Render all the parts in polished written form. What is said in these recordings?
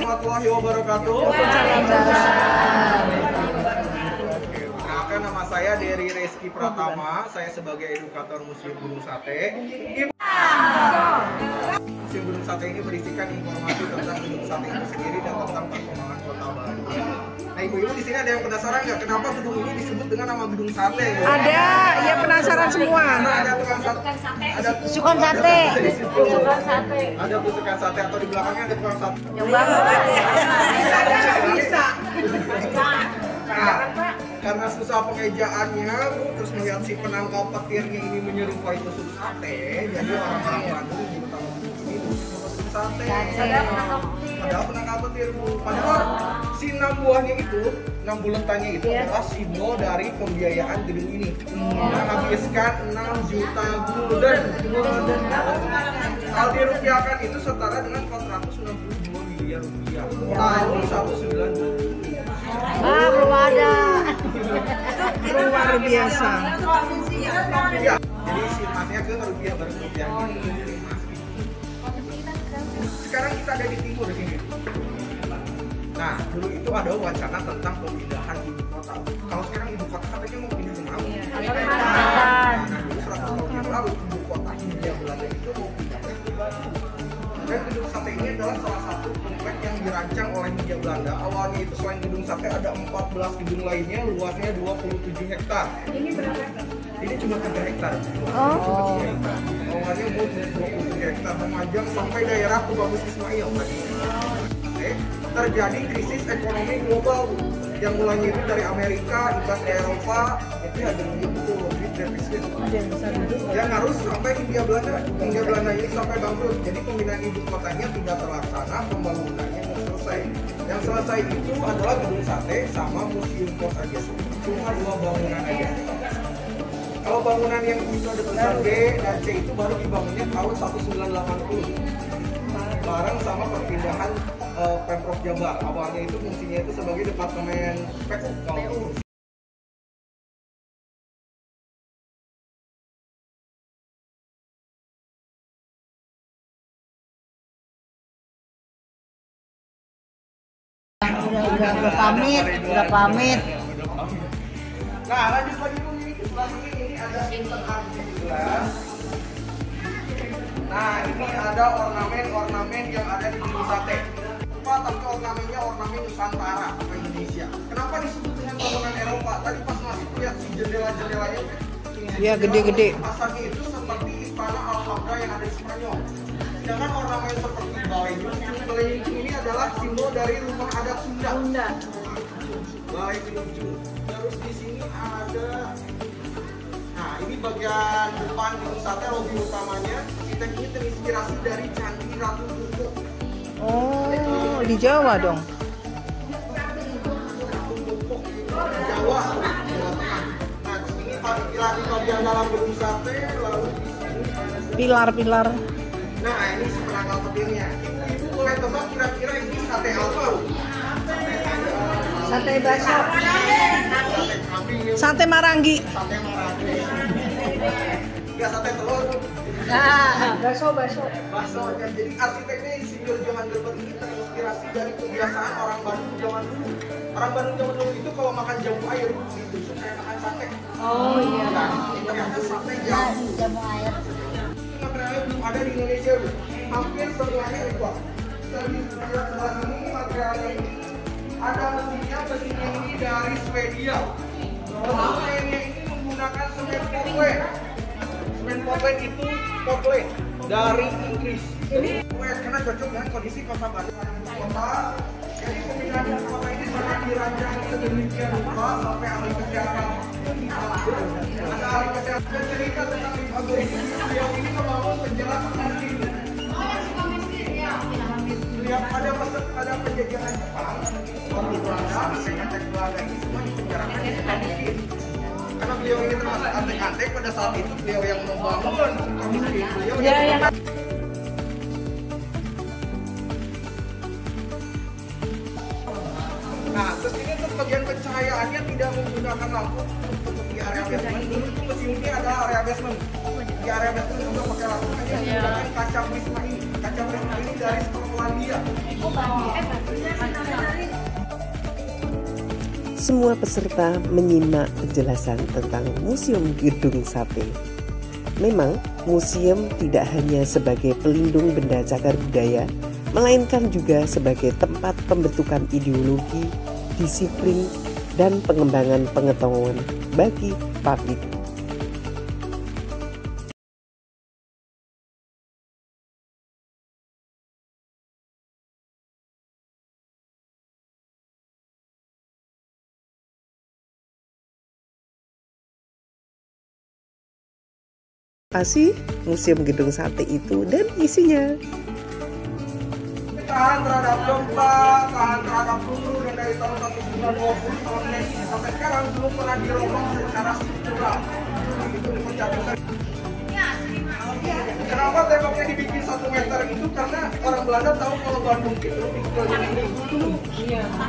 warahmatullahi wabarakatuh. Perkenalkan, nama saya Dery Reski Pratama. Saya sebagai edukator Museum Gunung Sate. Museum Gunung Sate ini berisikan informasi tentang Gunung Sate itu sendiri dan tentang perkembangan Kota Baru. Nah, ibu-ibu di sini ada yang penasaran nggak kenapa gedung ini disebut dengan nama Gedung Sate? Ada, ya penasaran semua. Ada tukang sate, ada Tusukan sate. Ada tusukan sate atau di belakangnya ada tukang sate. Bisa. Nah, karena susah pengejaannya, terus melihat si penangkal petirnya ini menyerupai tusuk sate, jadi orang-orang Bandung di utama ini tusuk sate. Padahal penangkal petir, padahal si 6 buahnya itu, 6 buletannya itu adalah simbol dari pembiayaan gedung ini. Menghabiskan 6 juta gulden. Kalau dirupiahkan itu setara dengan 462 miliar rupiah. Tahun 1992. Belum ada. Luar biasa. Ya, jadi si emasnya ke rupiah baru rupiah ini. Sekarang kita ada di timur sini. Nah, dulu itu ada wacana tentang pemindahan ibu kota. Kalau sekarang ibu kota katanya mau pindah ke mana? Nah, dulu 100 tahun yang lalu ibu kota Hindia Belanda itu mau pindah ke Bandung. Dan Gedung Sate ini adalah salah satu komplek yang dirancang oleh Hindia Belanda. Awalnya itu selain Gedung Sate ada 14 gedung lainnya, luasnya 27 hektar. Ini berapa? Ini cuma 3 hektar. Oh. Awalnya mau 27 hektar, memanjang sampai daerah Tubagus Ismail tadi. Terjadi krisis ekonomi global yang mulanya itu dari Amerika, imbas ke Eropa, itu ada itu lebih defisit. Yang harus sampai Hindia Belanda ini sampai bangkrut. Jadi pemindahan ibu kotanya tidak terlaksana, pembangunannya belum selesai. Yang selesai itu adalah Gedung Sate sama Museum Pos aja. Cuma 2 bangunan aja. Kalau bangunan yang itu ada tulisan B dan C itu baru dibangunnya tahun 1980. Bareng sama perpindahan Pemprov Jabar. Awalnya itu fungsinya itu sebagai departemen PU. Udah pamit. Nah, lanjut lagi Bu, ini sebelah sini ini ada Inten Art 17. Nah, ini ada ornamen-ornamen yang ada di Gedung Sate. Tapi ornamennya ornamen Nusantara atau Indonesia. Kenapa disebut dengan bangunan Eropa? Tadi pas masuk lihat si jendela-jendelanya. Iya, gede-gede. Pasarnya itu seperti istana Alhambra yang ada di Spanyol. Sedangkan ornamen seperti balai Junjung ini adalah simbol dari rumah adat Sunda. Balai Junjung. Terus di sini ada, nah ini bagian depan Gedung Sate, lobi utamanya. Kita ini terinspirasi dari Candi Ratu Buku. Oh, di Jawa dong. Jawa Tengah. Nah, di sini pilar di bagian dalam Gedung Sate, lalu di sini ada Pilar-pilar. Nah, ini penangkal petirnya. Ibu boleh tebak kira-kira ini sate apa? Sate baso. Sate kambing. Sate Marangi. Sate Marangi. Enggak sate telur. Nah, baso. Baksonya. Jadi arsiteknya Insinyur Johan Gerber ini terinspirasi dari kebiasaan orang Bandung zaman dulu. Orang Bandung zaman dulu itu kalau makan jamu air ditusuk kayak makan sate. Oh iya. Nah, ini ternyata sate jamu air. Materialnya belum ada di Indonesia, Bu. Hampir semuanya impor. Kita lihat sebelah sini materialnya ini ada mesinnya ini dari Swedia. Mesinnya ini menggunakan semen Portland. Semen Portland itu Portland dari Inggris. Ini karena cocok dengan kondisi kota Bandung. Kota, jadi pemindahan ibu kota ini sangat dirancang sedemikian rupa sampai ahli kesehatan. Ada ahli kesehatan cerita tentang beliau ini membangun penjelasan miskin. Lihat ada penjajahan Jepang, waktu Belanda, antek Belanda ini semua dipenjarakan di Sukamiskin. Karena beliau ini termasuk antek-antek, pada saat itu beliau yang membangun Sukamiskin. Beliau yang nah, terus ini untuk bagian pencahayaannya tidak menggunakan lampu untuk di area basement. Dulu itu museumnya adalah area basement. Di area basement juga pakai lampu hanya menggunakan kaca prisma ini. kaca plastik ini dari Skotlandia. Semua peserta menyimak penjelasan tentang Museum Gedung Sate. Memang, museum tidak hanya sebagai pelindung benda cagar budaya, melainkan juga sebagai tempat pembentukan ideologi, disiplin, dan pengembangan pengetahuan bagi publik. Kasih Museum Gedung Sate itu dan isinya. Tahan terhadap gempa, tahan terhadap peluru, dan dari tahun 1920 sampai sekarang belum pernah dirombak secara struktural. Itu mencapai. Kenapa temboknya dibikin 1 meter itu? Karena orang Belanda tahu kalau Bandung itu dikelilingi gunung,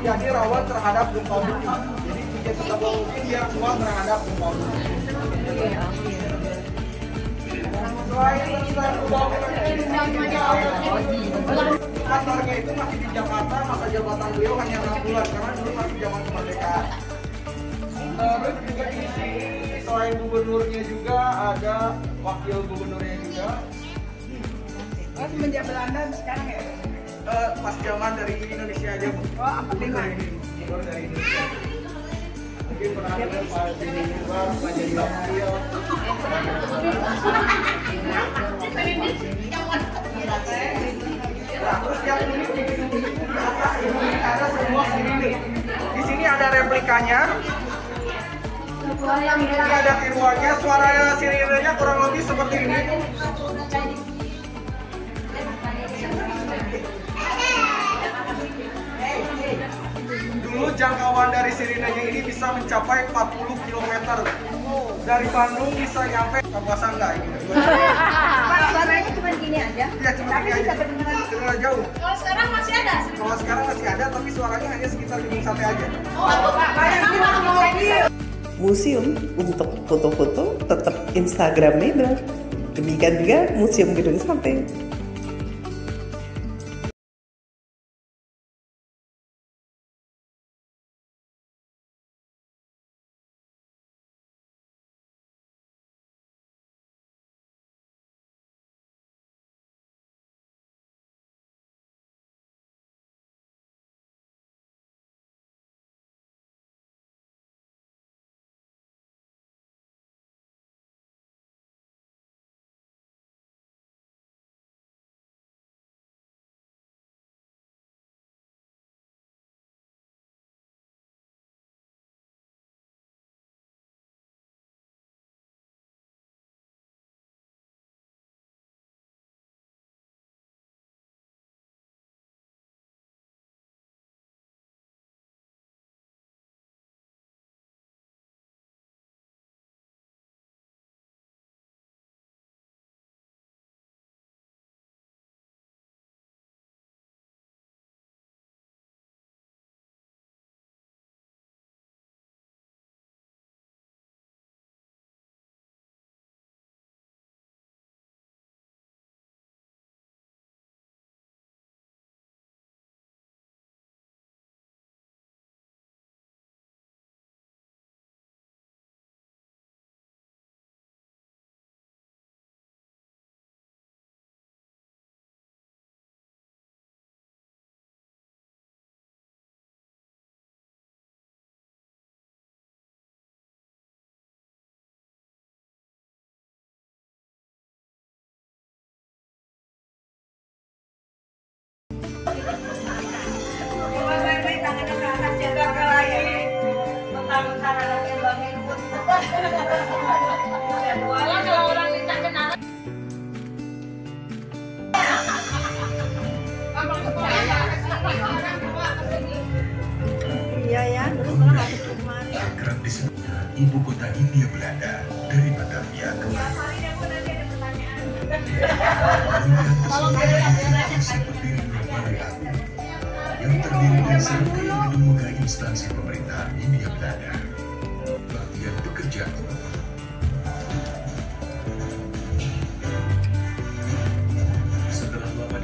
jadi rawan terhadap gempa bumi. Jadi jika setelah mungkin dia kuat terhadap gempa bumi. Selain pembangunan ini, kantornya itu masih di Jakarta, masa jabatan beliau hanya 6 bulan karena dulu masih zaman kemerdekaan. Terus juga di sini selain gubernurnya juga ada wakil gubernurnya juga. Semenjak Belanda sekarang ya? Pas zaman dari Indonesia aja, Bu. Oh, apa Ini dari Indonesia. Mungkin pernah ada Pak Jeni juga, Pak Jeni wakil. Nah, terus yang unik di gedung ini di atas ini ada semua sirine. Di sini ada replikanya. Ini ada tiruannya, suara sirinenya kurang lebih seperti ini. Dulu jangkauan dari sirinenya ini bisa mencapai 40 km. Dari Bandung bisa nyampe ke Pasangga ini. Suaranya cuma gini aja? Ya, cuma gini aja. Terlalu jauh. Kalau sekarang masih ada? Kalau sekarang masih ada, tapi suaranya hanya sekitar Gedung Sate aja. Museum untuk foto-foto tetap Instagramable. Demikian juga Museum Gedung Sate. Iya ya, terus Kerap disebutnya ibu kota Hindia Belanda dari Batavia ke seperti Balai Agung yang terdiri dari serangkaian gedung megah instansi pemerintahan Hindia Belanda. Bagian pekerjaan setelah lama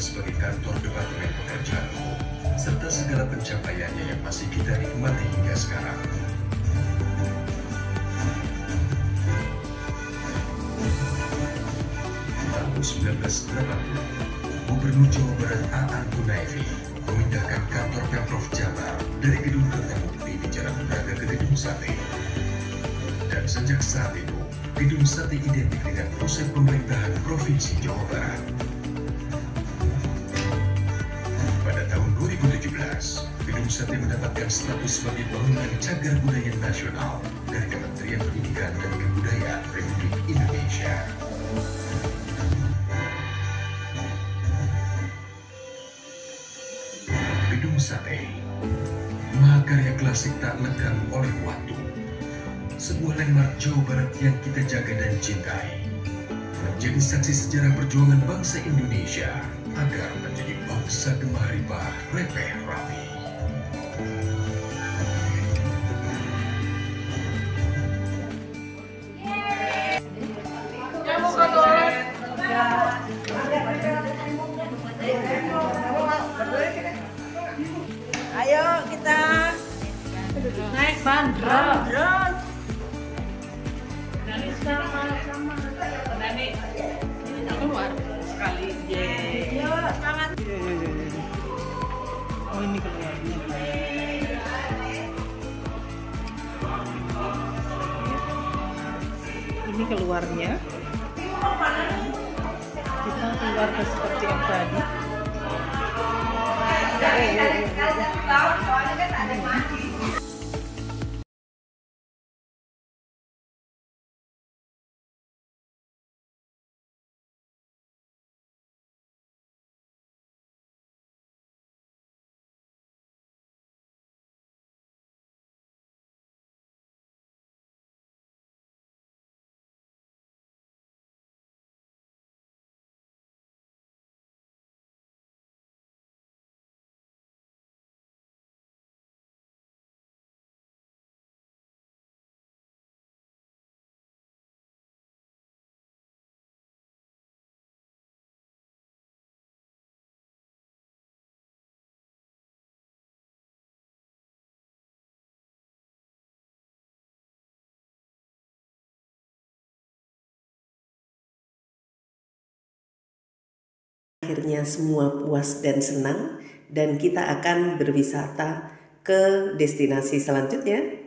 sebagai kantor Departemen Pekerjaan Umum, serta segala pencapaiannya yang masih kita nikmati hingga sekarang. Tahun 1980, Gubernur Jawa Barat A.A. Gunaifi memindahkan kantor Pemprov Jabar dari Gedung Kertamukti di Jalan Braga ke Gedung Sate. Dan sejak saat itu, Gedung Sate identik dengan pusat pemerintahan Provinsi Jawa Barat. Pada tahun 2017, Gedung Sate mendapatkan status sebagai bangunan cagar budaya nasional dari Kementerian Pendidikan dan Kebudayaan Republik Indonesia. Gedung Sate, mahakarya klasik tak lekang oleh waktu. Sebuah landmark Jawa Barat yang kita jaga dan cintai. Menjadi saksi sejarah perjuangan bangsa Indonesia agar menjadi bangsa gemah ripah repeh rapi. Ayo kita naik bandros. Nani sama Nani keluar sekali. Ayo semangat. Oh ini keluar. Ini keluarnya. Kita keluar ke seperti yang tadi. Akhirnya semua puas dan senang, dan kita akan berwisata ke destinasi selanjutnya.